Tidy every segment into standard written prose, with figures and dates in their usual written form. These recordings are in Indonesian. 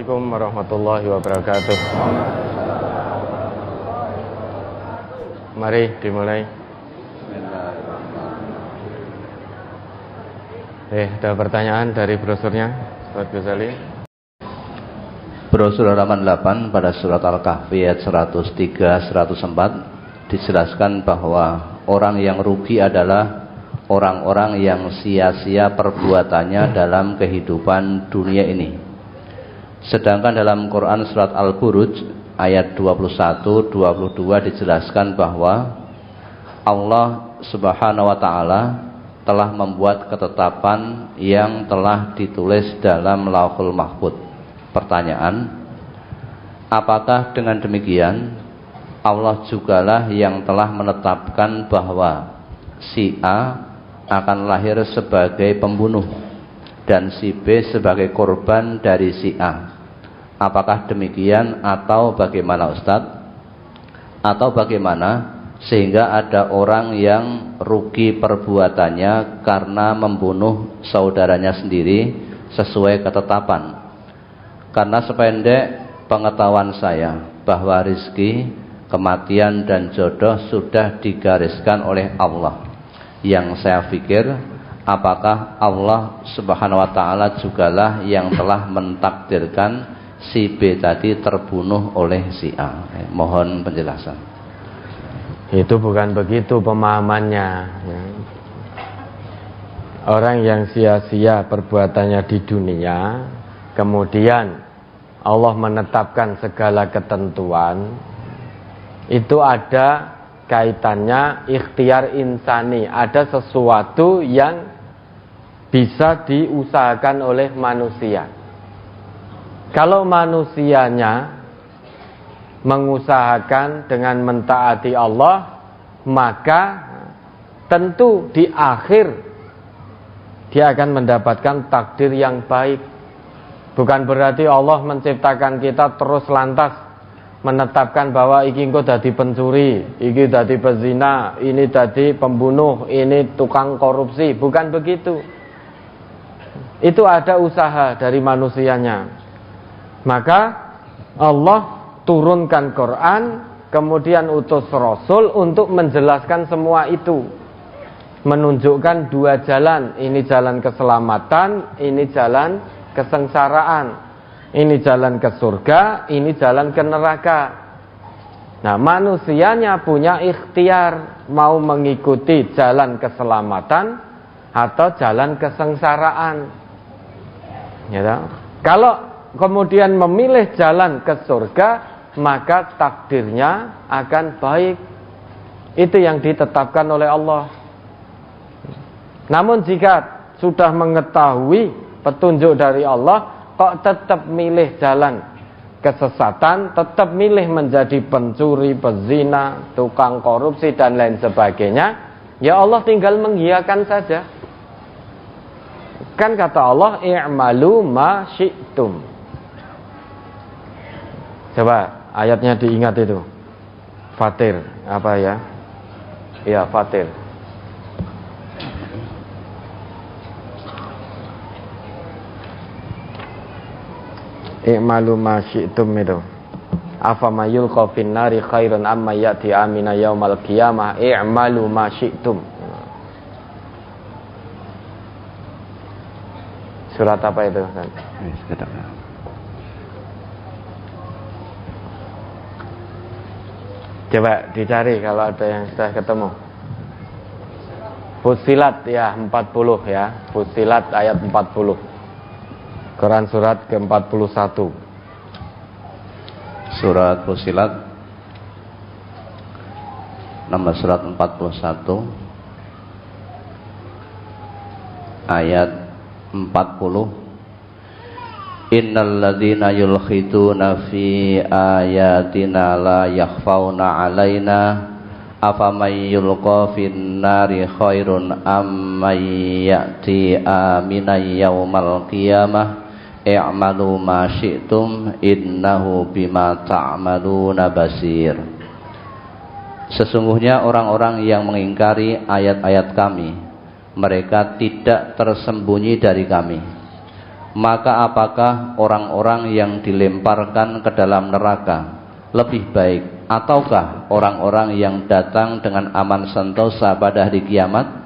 Assalamualaikum warahmatullahi wabarakatuh. Mari dimulai. Ada pertanyaan dari brosurnya, Ustaz Ghazali. Brosur halaman 8 pada surat Al-Kahfi ayat 103-104 dijelaskan bahwa orang yang rugi adalah orang-orang yang sia-sia perbuatannya dalam kehidupan dunia ini. Sedangkan dalam Quran surat Al-Buruj ayat 21-22 dijelaskan bahwa Allah Subhanahu wa taala telah membuat ketetapan yang telah ditulis dalam Lauhul Mahfuz. Pertanyaan, apakah dengan demikian Allah jugalah yang telah menetapkan bahwa si A akan lahir sebagai pembunuh dan si B sebagai korban dari si A? Apakah demikian atau bagaimana Ustadz? Atau bagaimana sehingga ada orang yang rugi perbuatannya karena membunuh saudaranya sendiri sesuai ketetapan? Karena sependek pengetahuan saya bahwa rizki, kematian dan jodoh sudah digariskan oleh Allah. Yang saya pikir, apakah Allah Subhanahu wa taala jugalah yang telah mentakdirkan si B tadi terbunuh oleh si A? Mohon penjelasan. Itu bukan begitu pemahamannya. Orang yang sia-sia perbuatannya di dunia, kemudian Allah menetapkan segala ketentuan, itu ada kaitannya ikhtiar insani. Ada sesuatu yang bisa diusahakan oleh manusia. Kalau manusianya mengusahakan dengan mentaati Allah, maka tentu di akhir dia akan mendapatkan takdir yang baik. Bukan berarti Allah menciptakan kita terus lantas menetapkan bahwa iki engko dadi pencuri, iki dadi pezina, ini dadi pembunuh, ini tukang korupsi. Bukan begitu. Itu ada usaha dari manusianya. Maka Allah turunkan Quran, kemudian utus Rasul untuk menjelaskan semua itu, menunjukkan dua jalan. Ini jalan keselamatan, ini jalan kesengsaraan, ini jalan ke surga, ini jalan ke neraka. Nah, manusianya punya ikhtiar mau mengikuti jalan keselamatan atau jalan kesengsaraan. Ya, kalau kemudian memilih jalan ke surga, maka takdirnya akan baik. Itu yang ditetapkan oleh Allah. Namun jika sudah mengetahui petunjuk dari Allah, kok tetap milih jalan kesesatan, tetap milih menjadi pencuri, pezina, tukang korupsi dan lain sebagainya, ya Allah tinggal mengiyakan saja. Kan kata Allah, i'malu ma syi'tum. Coba ayatnya diingat itu. Fatir, apa ya? Iya, Fatir. I'malu ma syi'tum itu. Afama yulqa fin nari khairun amma ya'ti amina yaumal qiyamah i'malu ma syi'tum. Surat apa itu kan? Coba dicari kalau ada yang sudah ketemu. Fussilat ya 40 ya. Fussilat ayat 40. Quran surat ke-41. Surat Fussilat nomor surat 41 ayat 40. Innal ladzina yulkhiduna fi ayatina la yakhfauna alaina afamay yulqa fin nari khairun ammay ya'ti aminan yaumal qiyamah i'malu ma syi'tum innahu bima ta'maluna basir. Sesungguhnya orang-orang yang mengingkari ayat-ayat kami, mereka tidak tersembunyi dari kami. maka apakah orang-orang yang dilemparkan ke dalam neraka lebih baik ataukah orang-orang yang datang dengan aman sentosa pada hari kiamat?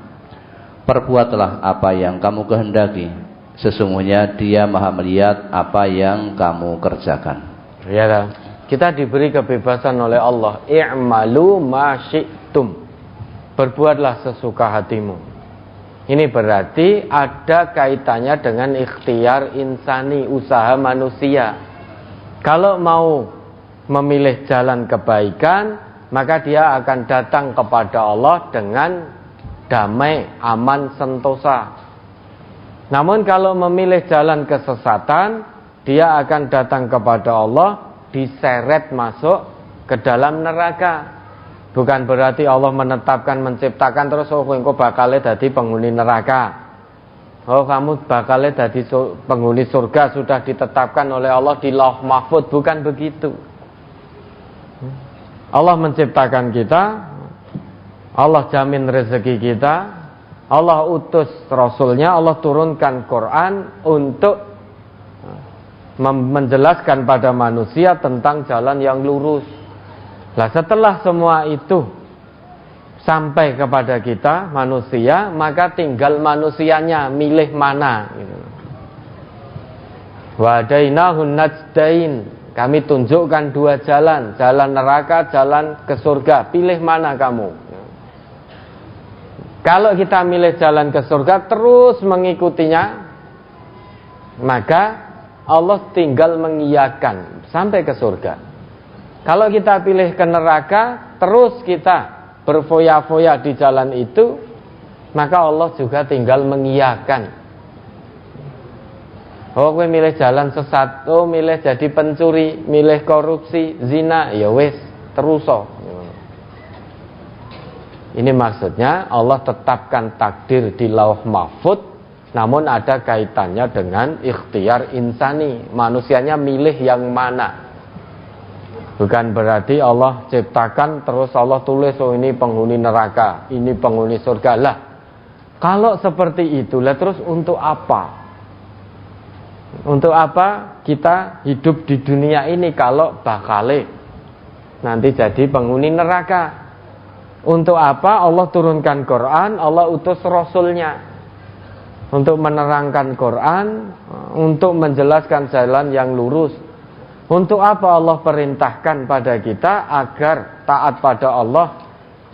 Perbuatlah apa yang kamu kehendaki, sesungguhnya Dia Maha melihat apa yang kamu kerjakan. Ya, kita diberi kebebasan oleh Allah. I'malu ma syi'tum. Berbuatlah sesuka hatimu. Ini berarti ada kaitannya dengan ikhtiar insani, usaha manusia. Kalau mau memilih jalan kebaikan, maka dia akan datang kepada Allah dengan damai, aman, sentosa. Namun kalau memilih jalan kesesatan, dia akan datang kepada Allah diseret masuk ke dalam neraka. Bukan berarti Allah menetapkan, menciptakan terus engko bakale dadi penghuni neraka. Oh, kamu bakale dadi penghuni surga, sudah ditetapkan oleh Allah di Lauh Mahfuz. Bukan begitu. Allah menciptakan kita, Allah jamin rezeki kita, Allah utus Rasulnya, Allah turunkan Quran untuk menjelaskan pada manusia tentang jalan yang lurus. Nah, setelah semua itu sampai kepada kita manusia, maka tinggal manusianya milih mana gitu. Wadainahun najdain, kami tunjukkan dua jalan, jalan neraka, jalan ke surga. Pilih mana kamu? Kalau kita milih jalan ke surga terus mengikutinya, maka Allah tinggal mengiyakan sampai ke surga. Kalau kita pilih ke neraka, terus kita berfoya-foya di jalan itu, maka Allah juga tinggal mengiyakan. Oh, kowe milih jalan sesat, oh milih jadi pencuri, milih korupsi, zina, ya wis, teruso. Ini maksudnya Allah tetapkan takdir di Lauh Mahfuz, namun ada kaitannya dengan ikhtiar insani, manusianya milih yang mana. Bukan berarti Allah ciptakan terus Allah tulis, oh ini penghuni neraka, ini penghuni surga. Lah, kalau seperti itulah terus untuk apa? Untuk apa kita hidup di dunia ini kalau bakale nanti jadi penghuni neraka? Untuk apa Allah turunkan Quran, Allah utus Rasulnya untuk menerangkan Quran, untuk menjelaskan jalan yang lurus. Untuk apa Allah perintahkan pada kita agar taat pada Allah,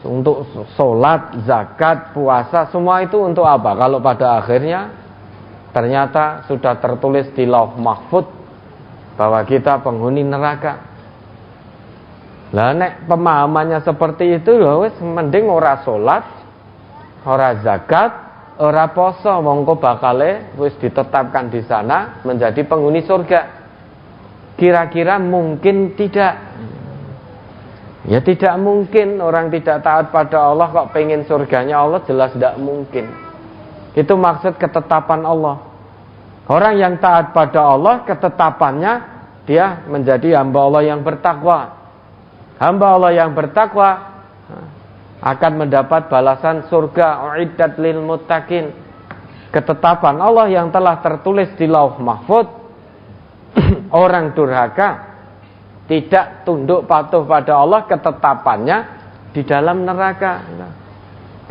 untuk sholat, zakat, puasa, semua itu untuk apa? Kalau pada akhirnya ternyata sudah tertulis di Lauh Mahfuz bahwa kita penghuni neraka. Lah nek pemahamannya seperti itu, wis mending ora sholat, ora zakat, ora poso, mongko bakale wis ditetapkan di sana menjadi penghuni surga. Kira-kira mungkin tidak? Ya tidak mungkin. Orang tidak taat pada Allah kok pengen surganya Allah, jelas tidak mungkin. Itu maksud ketetapan Allah. Orang yang taat pada Allah, ketetapannya dia menjadi hamba Allah yang bertakwa. Hamba Allah yang bertakwa akan mendapat balasan surga, uiddat lil muttaqin. Ketetapan Allah yang telah tertulis di Lauh Mahfuz, orang durhaka tidak tunduk patuh pada Allah, ketetapannya di dalam neraka.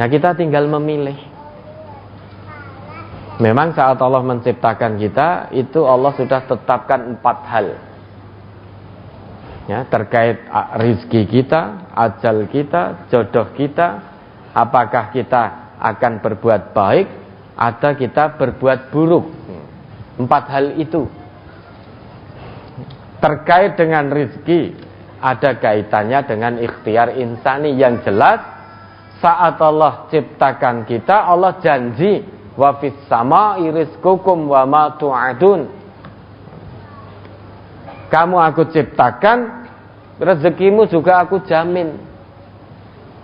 Nah, kita tinggal memilih. Memang saat Allah menciptakan kita, itu Allah sudah tetapkan 4 hal. Ya, terkait rizki kita, ajal kita, jodoh kita, apakah kita akan berbuat baik atau kita berbuat buruk. 4 hal itu. Terkait dengan rizki, ada kaitannya dengan ikhtiar insani yang jelas. Saat Allah ciptakan kita, Allah janji, wa fis sama'i rizqukum wa ma tu'adun. Kamu aku ciptakan, rezekimu juga aku jamin.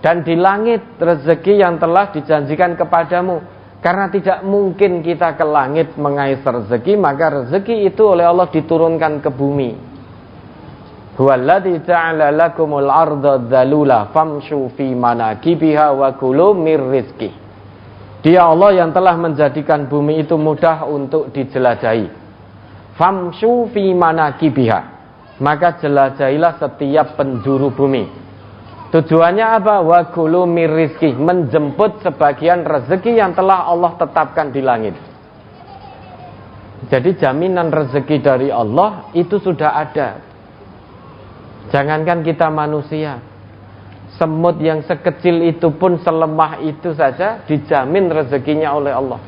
Dan di langit rezeki yang telah dijanjikan kepadamu. Karena tidak mungkin kita ke langit mengais rezeki, maka rezeki itu oleh Allah diturunkan ke bumi. Huwallazi ja'ala lakumul arda dzalula famshu fi manakibiha wa kulu mir rizqi. Dia Allah yang telah menjadikan bumi itu mudah untuk dijelajahi. famshu fi manakibiha, maka jelajahilah setiap penjuru bumi. Tujuannya apa? Wa kulu mir rizki, menjemput sebagian rezeki yang telah Allah tetapkan di langit. Jadi jaminan rezeki dari Allah itu sudah ada. Jangankan kita manusia, semut yang sekecil itu pun, selemah itu saja dijamin rezekinya oleh Allah.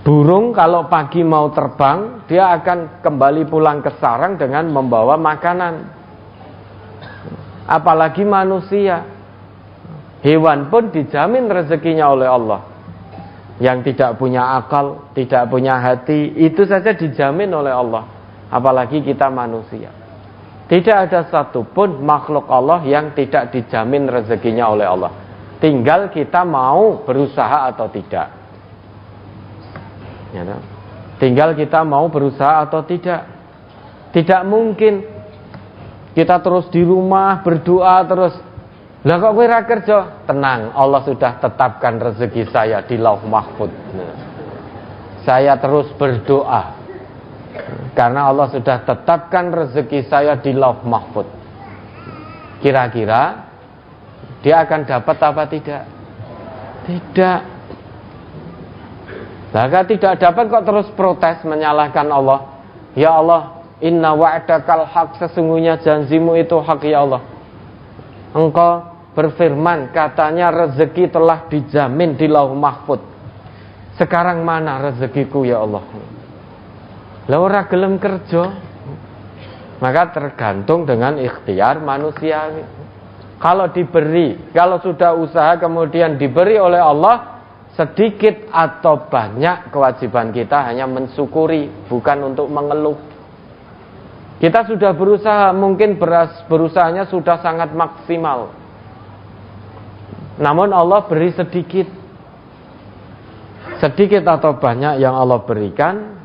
Burung kalau pagi mau terbang, dia akan kembali pulang ke sarang dengan membawa makanan. Apalagi manusia, hewan pun dijamin rezekinya oleh Allah. Yang tidak punya akal, tidak punya hati, itu saja dijamin oleh Allah. Apalagi kita manusia. Tidak ada satupun makhluk Allah yang tidak dijamin rezekinya oleh Allah. Tinggal kita mau berusaha atau tidak. Ya, tinggal kita mau berusaha atau tidak. Tidak mungkin kita terus di rumah berdoa terus. Lah kok kowe ra kerja? Tenang, Allah sudah tetapkan rezeki saya di Lauh Mahfuz. Saya terus berdoa karena Allah sudah tetapkan rezeki saya di Lauh Mahfuz. Kira-kira dia akan dapat apa tidak? Tidak. Maka tidak dapat kok terus protes menyalahkan Allah. Ya Allah, inna wa'dakal haq, sesungguhnya janjimu itu hak ya Allah. Engkau berfirman katanya rezeki telah dijamin di Lauh Mahfuz. Sekarang mana rezekiku ya Allah? Lah ora gelem kerja. Maka tergantung dengan ikhtiar manusia. Kalau diberi, kalau sudah usaha kemudian diberi oleh Allah, sedikit atau banyak kewajiban kita hanya mensyukuri, bukan untuk mengeluh. Kita sudah berusaha, mungkin berusahanya sudah sangat maksimal, namun Allah beri sedikit. Sedikit atau banyak yang Allah berikan,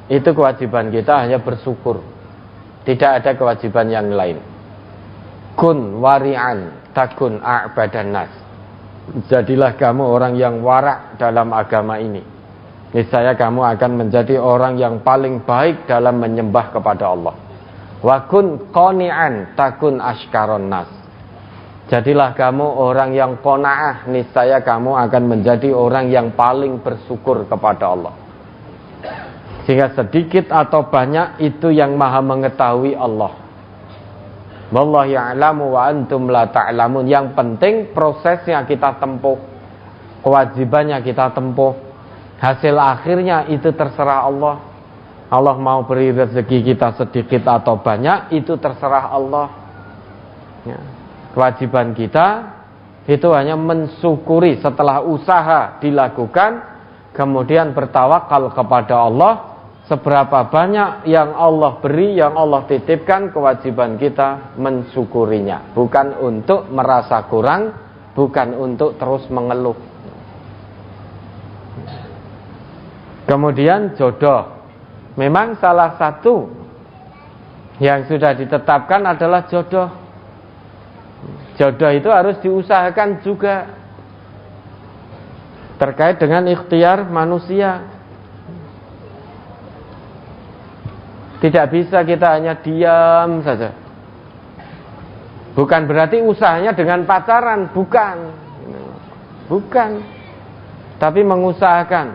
itu kewajiban kita hanya bersyukur. Tidak ada kewajiban yang lain. Kun wari'an takun a'badan nas. Jadilah kamu orang yang warak dalam agama ini. Niscaya kamu akan menjadi orang yang paling baik dalam menyembah kepada Allah. Wa kun qani'an takun ashkaron nas. Jadilah kamu orang yang qanaah, niscaya kamu akan menjadi orang yang paling bersyukur kepada Allah. Sehingga sedikit atau banyak itu yang Maha mengetahui Allah. Wallahu ya'lamu wa antum la ta'lamun. Yang penting prosesnya kita tempuh, kewajibannya kita tempuh, hasil akhirnya itu terserah Allah. Allah mau beri rezeki kita sedikit atau banyak, itu terserah Allah ya. Kewajiban kita itu hanya mensyukuri setelah usaha dilakukan, kemudian bertawakal kepada Allah. Seberapa banyak yang Allah beri, yang Allah titipkan, kewajiban kita mensyukurinya. Bukan untuk merasa kurang, bukan untuk terus mengeluh. Kemudian jodoh. Memang salah satu yang sudah ditetapkan adalah jodoh. Jodoh itu harus diusahakan juga. Terkait dengan ikhtiar manusia. Tidak bisa kita hanya diam saja. Bukan berarti usahanya dengan pacaran, bukan. Bukan. Tapi mengusahakan.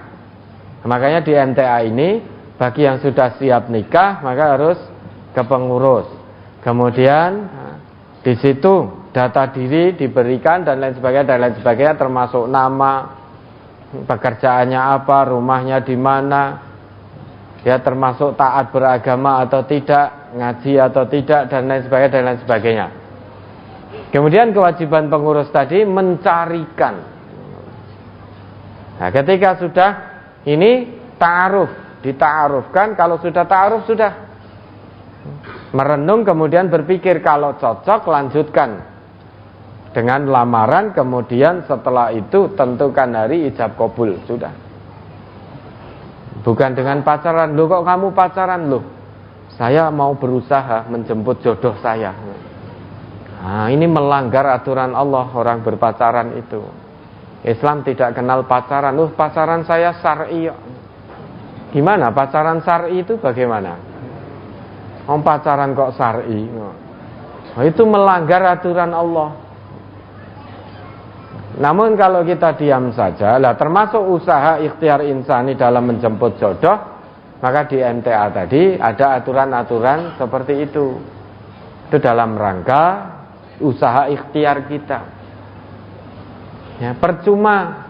Makanya di MTA ini, bagi yang sudah siap nikah, maka harus ke pengurus. Kemudian di situ data diri diberikan dan lain sebagainya, termasuk nama, pekerjaannya apa, rumahnya di mana. Ya, termasuk taat beragama atau tidak, ngaji atau tidak, dan lain sebagainya. Kemudian kewajiban pengurus tadi mencarikan. Nah, ketika sudah ini ta'aruf, dita'arufkan, kalau sudah ta'aruf sudah merenung, kemudian berpikir kalau cocok lanjutkan dengan lamaran, kemudian setelah itu tentukan hari ijab kabul, sudah. Bukan dengan pacaran. Loh kok kamu pacaran? Loh, saya mau berusaha menjemput jodoh saya. Nah, ini melanggar aturan Allah, orang berpacaran itu. Islam tidak kenal pacaran. Loh, pacaran saya syar'i. Gimana pacaran syar'i itu bagaimana? Pacaran kok syar'i? Itu melanggar aturan Allah. Namun kalau kita diam saja, lah termasuk usaha ikhtiar insani dalam menjemput jodoh, maka di MTA tadi ada aturan-aturan seperti itu. Itu dalam rangka usaha ikhtiar kita. Ya, percuma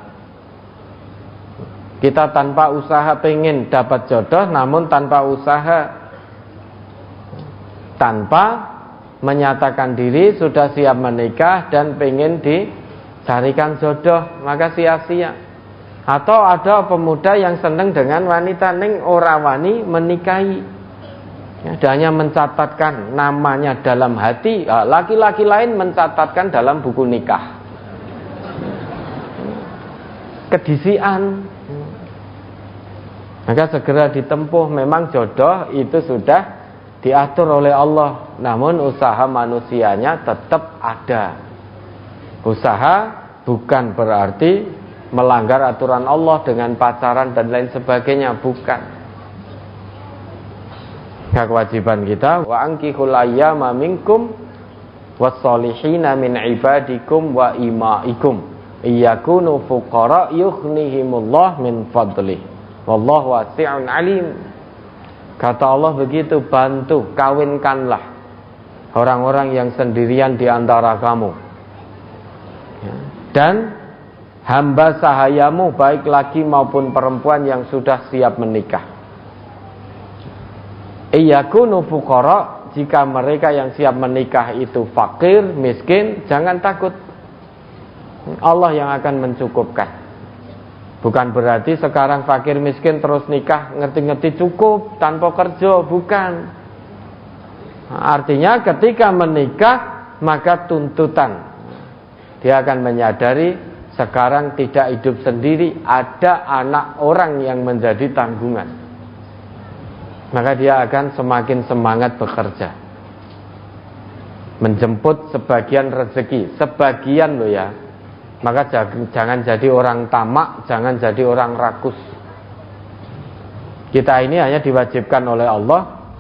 kita tanpa usaha pengen dapat jodoh, namun tanpa usaha, tanpa menyatakan diri sudah siap menikah dan pengen dicarikan jodoh, maka sia-sia. Atau ada pemuda yang seneng dengan wanita ning ora wani menikahi, ya, dia hanya mencatatkan namanya dalam hati, laki-laki lain mencatatkan dalam buku nikah. Kedisian. Maka segera ditempuh. Memang jodoh itu sudah diatur oleh Allah, namun usaha manusianya tetap ada. Usaha bukan berarti melanggar aturan Allah dengan pacaran dan lain sebagainya, bukan. Kewajiban kita, wa ankihul ayyama minkum was-solihina min ibadikum wa imaikum iyakunu fuqara yughnihimullah min fadlih wallahu wasi'un alim. Kata Allah begitu, bantu, kawinkanlah orang-orang yang sendirian di antara kamu, ya, dan hamba sahayamu baik laki maupun perempuan yang sudah siap menikah. Iyakunu fuqara, jika mereka yang siap menikah itu fakir, miskin, jangan takut, Allah yang akan mencukupkan. Bukan berarti sekarang fakir miskin terus nikah ngerti-ngerti cukup tanpa kerja, bukan. Artinya ketika menikah maka tuntutan, dia akan menyadari sekarang tidak hidup sendiri, ada anak orang yang menjadi tanggungan. Maka dia akan semakin semangat bekerja, menjemput sebagian rezeki, sebagian loh ya. Maka jangan jadi orang tamak, jangan jadi orang rakus. Kita ini hanya diwajibkan oleh Allah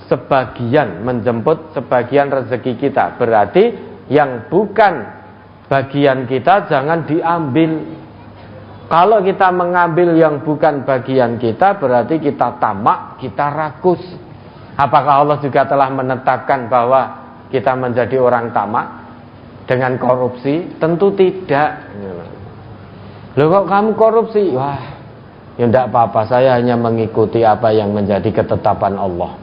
sebagian, menjemput sebagian rezeki kita. Berarti yang bukan bagian kita jangan diambil. Kalau kita mengambil yang bukan bagian kita, berarti kita tamak, kita rakus. Apakah Allah juga telah menetapkan bahwa kita menjadi orang tamak dengan korupsi? Tentu tidak. Loh kok kamu korupsi? Wah, ya enggak apa-apa, saya hanya mengikuti apa yang menjadi ketetapan Allah.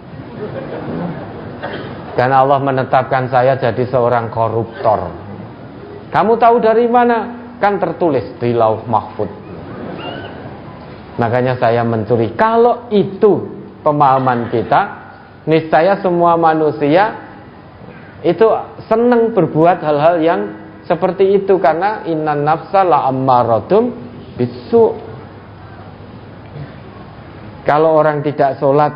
Karena Allah menetapkan saya jadi seorang koruptor. Kamu tahu dari mana? Kan tertulis di Lauh Mahfuz. Makanya saya mencuri. Kalau itu pemahaman kita, niscaya semua manusia itu senang berbuat hal-hal yang seperti itu, karena innan nafsa la'ammaradum bisu. Kalau orang tidak sholat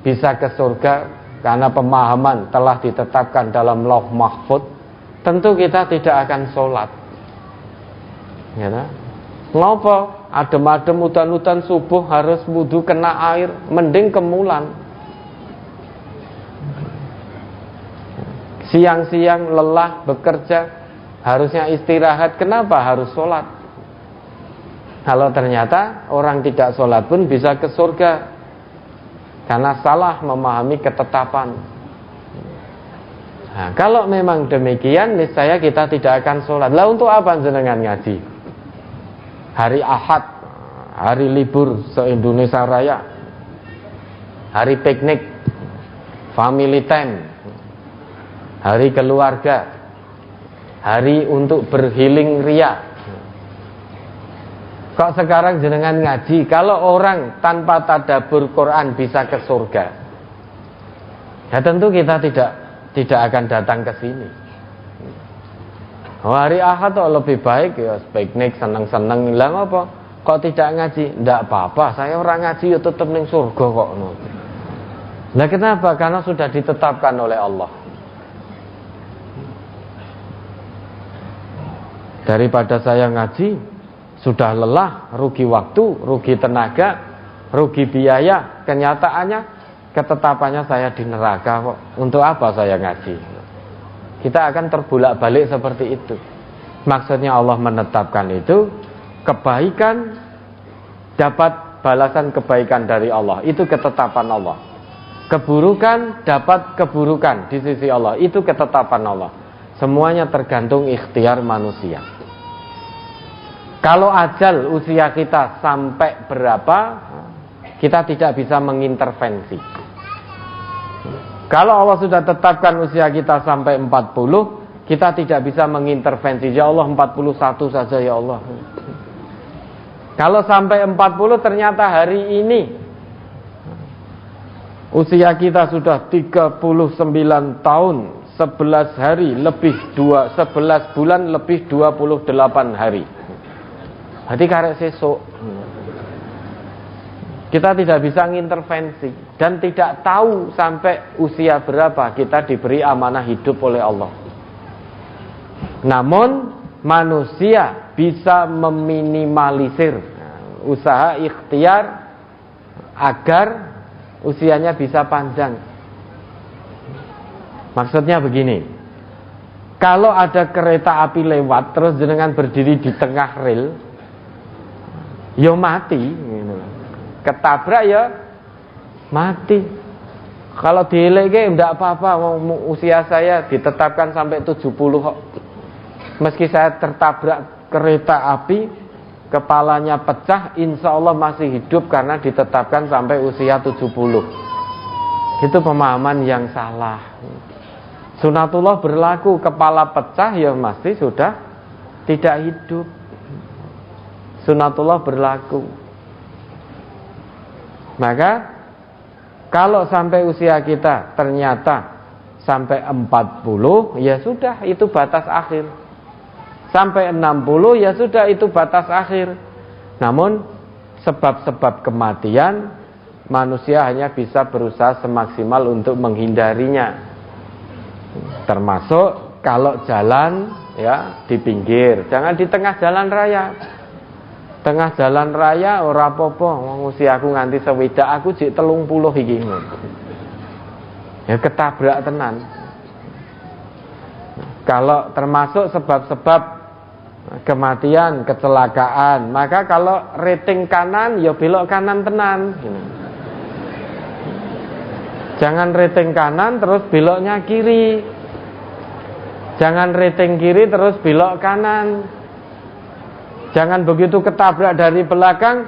bisa ke surga karena pemahaman telah ditetapkan dalam Lauh Mahfuz, tentu kita tidak akan sholat. Ya, ngopo adem-adem udan-udan subuh harus wudu kena air, mending kemulan. Siang-siang lelah bekerja, harusnya istirahat, kenapa harus sholat? Kalau ternyata orang tidak sholat pun bisa ke surga karena salah memahami ketetapan. Nah, kalau memang demikian, niscaya kita tidak akan sholat. Lah untuk apa jenengan ngaji? Hari Ahad, hari libur se-Indonesia Raya, hari piknik, family time, hari keluarga, hari untuk berhealing ria. Kok sekarang jenengan ngaji? Kalau orang tanpa tadabbur Quran bisa ke surga, ya tentu kita tidak akan datang ke sini. Hari Ahad lebih baik ya piknik, seneng-seneng. Lah apa? Kok tidak ngaji? Ndak apa-apa, saya orang ngaji ya tetap ning surga kok. Lah kenapa? Karena sudah ditetapkan oleh Allah. Daripada saya ngaji sudah lelah, rugi waktu, rugi tenaga, rugi biaya, kenyataannya ketetapannya saya di neraka kok. Untuk apa saya ngaji? Kita akan terbolak-balik seperti itu. Maksudnya Allah menetapkan itu, kebaikan dapat balasan kebaikan dari Allah, itu ketetapan Allah. Keburukan dapat keburukan di sisi Allah, itu ketetapan Allah. Semuanya tergantung ikhtiar manusia. Kalau ajal usia kita sampai berapa, kita tidak bisa mengintervensi. Kalau Allah sudah tetapkan usia kita sampai 40, kita tidak bisa mengintervensi. Ya Allah 41 saja ya Allah. Kalau sampai 40 ternyata hari ini usia kita sudah 39 tahun 11 hari lebih 11 bulan lebih 28 hari. Hati karek sesuk. Kita tidak bisa mengintervensi dan tidak tahu sampai usia berapa kita diberi amanah hidup oleh Allah. Namun manusia bisa meminimalisir usaha ikhtiar agar usianya bisa panjang. Maksudnya begini, kalau ada kereta api lewat terus jenengan berdiri di tengah rel, ya mati, ketabrak ya mati. Kalau dieleke ndak apa-apa, usia saya ditetapkan sampai 70 kok. Meski saya tertabrak kereta api, kepalanya pecah, insya Allah masih hidup karena ditetapkan sampai usia 70. Itu pemahaman yang salah. Sunatullah berlaku, kepala pecah ya masih sudah tidak hidup. Sunatullah berlaku. Maka kalau sampai usia kita ternyata sampai 40, ya sudah, itu batas akhir. Sampai 60, ya sudah, itu batas akhir. Namun sebab-sebab kematian manusia hanya bisa berusaha semaksimal untuk menghindarinya. Termasuk kalau jalan ya di pinggir, jangan di tengah jalan raya. Tengah jalan raya ora apa-apa, wong usiaku nganti sewidak, aku jek 30 iki. Ya ketabrak tenan. Kalau termasuk sebab-sebab kematian, kecelakaan, maka kalau rating kanan ya belok kanan tenan. Jangan rating kanan terus beloknya kiri. Jangan rating kiri terus belok kanan. Jangan begitu ketabrak dari belakang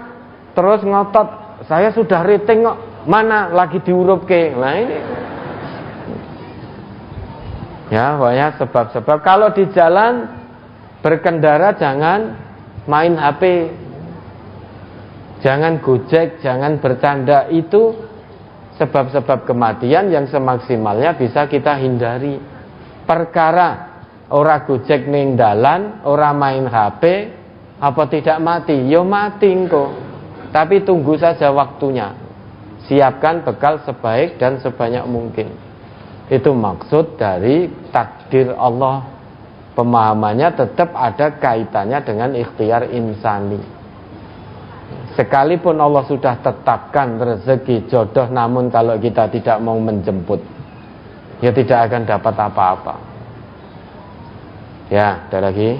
terus ngotot, saya sudah rating kok, mana lagi diurupke. Nah ini. Ya, pokoknya sebab-sebab. Kalau di jalan berkendara jangan main HP. Jangan gojek, jangan bercanda, itu sebab-sebab kematian yang semaksimalnya bisa kita hindari. Perkara ora gojek ning dalan, ora main HP, apa tidak mati? Ya mati engko. Tapi tunggu saja waktunya. Siapkan bekal sebaik dan sebanyak mungkin. Itu maksud dari takdir Allah. Pemahamannya tetap ada kaitannya dengan ikhtiar insani. Sekalipun Allah sudah tetapkan rezeki jodoh, namun kalau kita tidak mau menjemput, ya tidak akan dapat apa-apa. Ya, ada lagi.